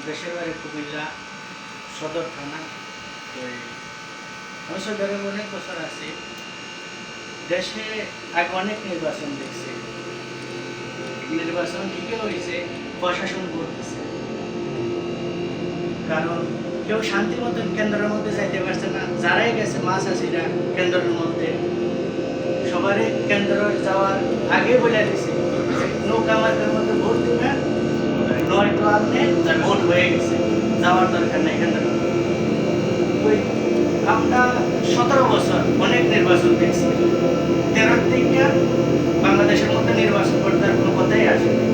দেশের বাড়ি কুমিল্লা সদর থানা। তো আমি সৌদি আরবে অনেক বছর আছি। দেশে আগে অনেক নির্বাচন দেখছি। নির্বাচন ঠিকই হয়েছে, প্রশাসন করতেছে, কারণ কেউ শান্তি মতন কেন্দ্রের মধ্যে যাইতে পারছে না। যারাই গেছে মাছ আসিরা কেন্দ্রের মধ্যে, সবারই কেন্দ্র যাওয়ার আগে বলে দিছে নৌকা মার্কের মধ্যে ভোট দিবেন, নয়তো আপনি ভোট হয়ে গেছে, যাওয়ার দরকার নাই কেন্দ্র। ওই আমরা 17 বছর অনেক নির্বাচন দেখছি। 13 থেকে বাংলাদেশের মধ্যে নির্বাচন করতে আর কোনো কথাই আসে না।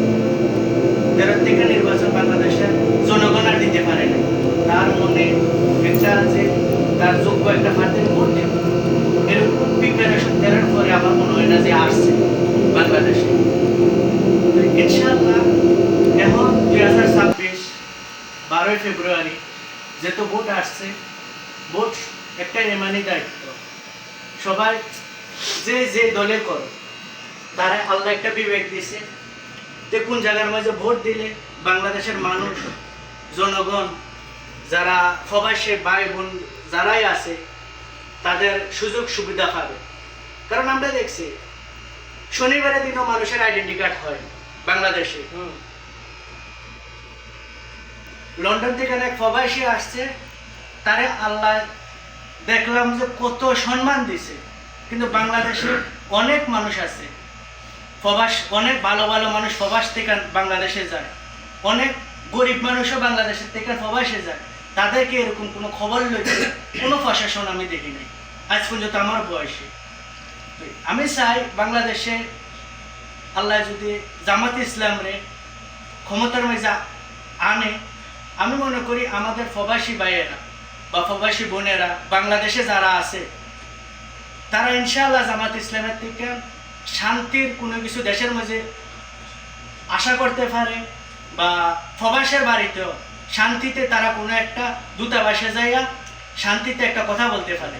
13 থেকে নির্বাচন বাংলাদেশের জনগণ আর দিতে পারে না। তার মনে একটা আছে, তার যোগ্য একটা প্রার্থীর ভোট দেব, এরকম প্রিপারেশন দেওয়ার পরে আমার মনে হয় না যে আসছে বাংলাদেশে। ইনশাআল্লাহ এখন 2026 12 ফেব্রুয়ারি যেহেতু ভোট আসছে, ভোট একটা এমানি দায়িত্ব। সবাই যে যে দলে করো তারা আল্লাহ একটা বিবেক দিছে যে কোন জায়গার মাঝে ভোট দিলে বাংলাদেশের মানুষ, জনগণ, যারা প্রবাসী ভাই বোন যারাই আছে তাদের সুযোগ সুবিধা পাবে। কারণ আমরা দেখছি শনিবারের দিনও মানুষের আইডেন্টি কার্ড হয় বাংলাদেশে। লন্ডন থেকে অনেক প্রবাসী আসছে, তারে আল্লাহ দেখলাম যে কত সম্মান দিছে। কিন্তু বাংলাদেশে অনেক মানুষ আছে প্রবাস, অনেক ভালো ভালো মানুষ প্রবাস থেকে বাংলাদেশে যায়, অনেক গরিব মানুষও বাংলাদেশের থেকে প্রবাসে যায়। তাদেরকে এরকম কোনো খবর লইতে কোনো প্রশাসন আমি দেখি নাই আজ পর্যন্ত আমার বয়সে। আমি চাই বাংলাদেশে আল্লাহ যদি জামাত ইসলামরে ক্ষমতার মাঝে আনে, আমি মনে করি আমাদের প্রবাসী ভাইয়েরা বা প্রবাসী বোনেরা বাংলাদেশে যারা আছে তারা ইনশাআল্লাহ জামাত ইসলামের থেকে শান্তির কোনো কিছু দেশের মাঝে আশা করতে পারে, বা প্রবাসের বাড়িতেও শান্তিতে তারা কোনো একটা দূতাবাসে যাইয়া শান্তিতে একটা কথা বলতে পারে।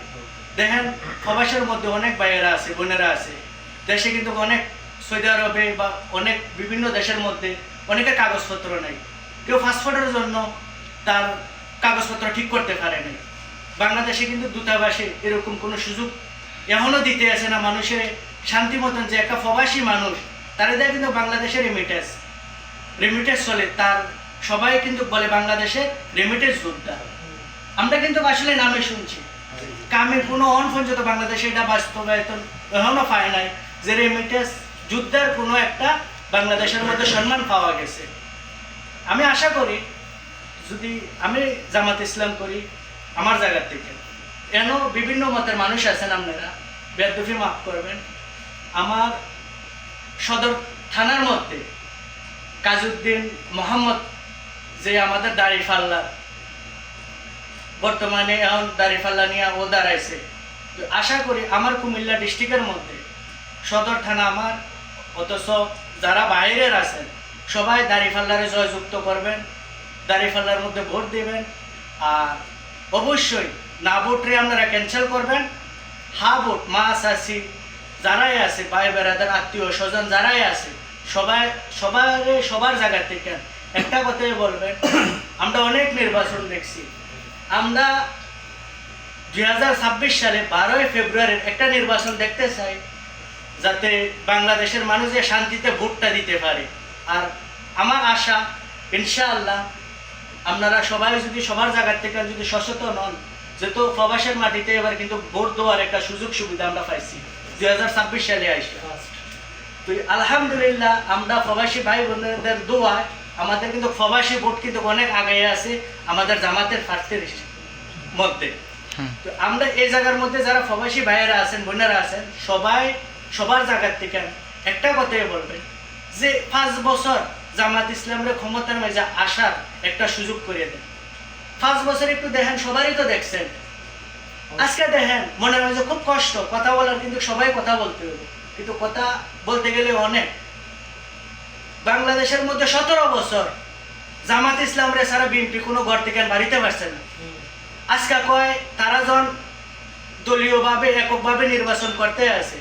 দেখেন প্রবাসের মধ্যে অনেক ভাইয়েরা আছে, বোনেরা আছে, দেশে কিন্তু অনেক সৌদি আরবে বা অনেক বিভিন্ন দেশের মধ্যে অনেকের কাগজপত্র নেই। কেউ পাসপোর্টের জন্য তার কাগজপত্র ঠিক করতে পারে নাই। বাংলাদেশে কিন্তু দূতাবাসে এরকম কোনো সুযোগ এখনও দিতে আসে না মানুষের শান্তি মতন। যে একটা প্রবাসী মানুষ তার দেয় কিন্তু বাংলাদেশের রেমিটেন্স চলে, তার সবাই কিন্তু বলে বাংলাদেশে রেমিটেন্স যোদ্ধা। আমরা কিন্তু আসলে নামে শুনছি, কামে কোনো অন পর্যন্ত বাংলাদেশে এটা বাস্তবায়িত এখনো পায় নাই যে রেমিটেন্স যুদ্ধের কোনো একটা বাংলাদেশের মধ্যে সম্মান পাওয়া গেছে। আমি আশা করি যদি আমি জামাত ইসলাম করি আমার জায়গার থেকে, এন বিভিন্ন মতের মানুষ আছেন, আপনারা বেদফি মাফ করবেন, আমার সদর থানার মধ্যে কাজউদ্দিন মোহাম্মদ যে আমাদের দাঁড়িপাল্লা বর্তমানে এখন দাঁড়িপাল্লা নিয়ে ও দাঁড়াইছে, তো আশা করি আমার কুমিল্লা ডিস্ট্রিক্টের মধ্যে সদর থানা আমার, অথচ যারা বাইরের আছেন সবাই দাঁড়িপাল্লারে জয়যুক্ত করবেন, দাঁড়িপাল্লার মধ্যে ভোট দেবেন। আর অবশ্যই না ভোটরে আপনারা ক্যান্সেল করবেন, হা ভোট মা চাষি যারাই আছে, ভাই বেড়াদার আত্মীয় স্বজন যারাই আছে সবার জায়গা থেকে একটা কথাই বলবেন। আমরা অনেক নির্বাচন দেখছি, আমরা 2026 সালে 12 ফেব্রুয়ারির একটা নির্বাচন দেখতে চাই যাতে বাংলাদেশের মানুষ শান্তিতে ভোটটা দিতে পারে। আর আমার আশা ইনশাআল্লাহ আপনারা সবাই যদি সবার জায়গা থেকে যদি সচেতন হন, যেহেতু প্রবাসের মাটিতে এবার কিন্তু ভোট দেওয়ার একটা সুযোগ সুবিধা আমরা পাইছি 2026 সালে আইসে। তো আলহামদুলিল্লাহ আমরা প্রবাসী ভাই বোনদের দোয়ায় আমাদের কিন্তু প্রবাসী ভোট কিন্তু অনেক আগে আছে আমাদের জামাতের প্রার্থীর মধ্যে। তো আমরা এই জায়গার মধ্যে যারা প্রবাসী ভাইয়েরা আছেন, বোনেরা আছেন, সবাই সবার জায়গার থেকে একটা কথাই বলবেন যে 5 বছর জামাত ইসলামের ক্ষমতার মাঝে আসার একটা সুযোগ করে দেন। 5 বছর একটু দেখেন, সবারই তো দেখছেন, আজকে দেখেন মনের মাঝে খুব কষ্ট কথা বলার, কিন্তু সবাই কথা বলতে হবে, কিন্তু কথা বলতে গেলে অনেক। বাংলাদেশের মধ্যে 17 বছর জামাত ইসলামরে সারা বিএনপি কোনো ঘর থেকে বাড়িতে পারছে না। আজকে কয় তারা যখন দলীয়ভাবে এককভাবে নির্বাচন করতে আছে,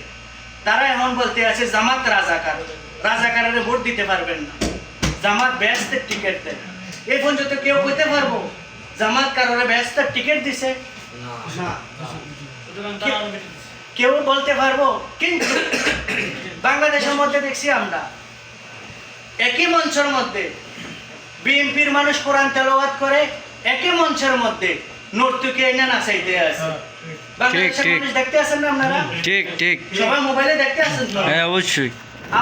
তারা এখন বলতে আছে জামাত রাজাকারের ভোট দিতে পারবেন না, জামাত ব্যস্তের টিকিট দেয়। এই পর্যন্ত কেউ কইতে পারবো জামাত কারোর ব্যস্ত টিকিট দিছে? না। কেউ বলতে পারবো? কিন্তু বাংলাদেশের মধ্যে দেখছি আমরা একই মঞ্চের মধ্যে বিএনপির মানুষ কোরআন তেলাওয়াত করে, একই মঞ্চের মধ্যে নর্তকী এনে নাচাইতে আছে। বাংলাদেশের মানুষ দেখতে আছেন না আপনারা? ঠিক ঠিক সবাই মোবাইলে দেখতে আছেন তো? হ্যাঁ অবশ্যই।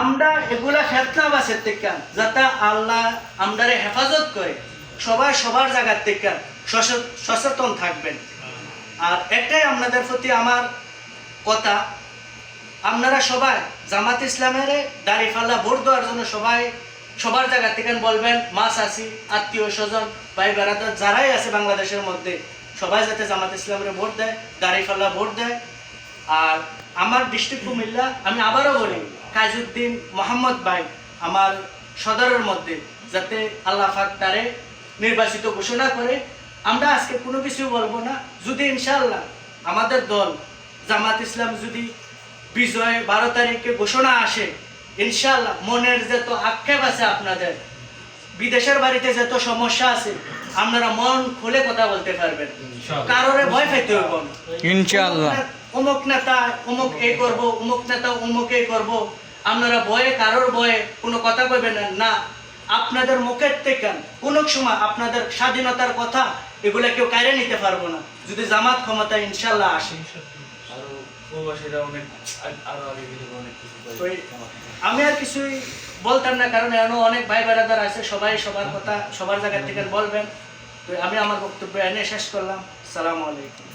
আমরা এগুলা ফেতনা বাসের থেকে যাতে আল্লাহ আমরারে হেফাজত করে সবাই সবার জায়গার থেকে সচেতন থাকবেন। আর একটাই আপনাদের প্রতি আমার কথা, আপনারা সবাই জামাত ইসলামের দাঁড়িপাল্লা ভোট দেওয়ার জন্য সবাই সবার জায়গা থেকে বলবেন, মা চাচি আত্মীয় স্বজন ভাই বেড়াদার যারাই আছে বাংলাদেশের মধ্যে সবাই যাতে জামাত ইসলামের ভোট দেয়, দাঁড়িপাল্লা ভোট দেয়। আর আমার ডিস্ট্রিক্ট কুমিল্লা, আমি আবারও বলি কাজউদ্দিন মোহাম্মদ ভাই আমার সদরের মধ্যে যাতে আল্লাহ পাক তারে নির্বাচিত ঘোষণা করে। আমরা আজকে কোনো কিছু বলবো না, যদি ইনশাআল্লাহ আমাদের দল জামাত ইসলাম যদি বিজয় 12 তারিখে ঘোষণা আসে, ইনশাআল্লাহ মনের যত আক্ষেপ আছে আপনাদের, বিদেশের বাড়িতে যত সমস্যা আছে, আপনারা মন খুলে কথা বলতে পারবেন, কারোরে ভয় পাইতে হইব না। ইনশাআল্লাহ অমুক নেতা অমুক এই করব, অমুক নেতা অমুক এই করব, আপনারা ভয়ে কারোর ভয়ে কোনো কথা কইবেন না। আপনাদের মুখের থেকে কোনো সময় আপনাদের স্বাধীনতার কথা এগুলা কেউ কাইরে নিতে পারবো না যদি জামাত ক্ষমতা ইনশাআল্লাহ আসে। আমি আর কিছুই বলতাম না, কারণ এখনো অনেক ভাই বেড়াদার আছে, সবাই সবার কথা সবার জায়গা থেকে বলবেন। তো আমি আমার বক্তব্য এনে শেষ করলাম। আসসালামু আলাইকুম।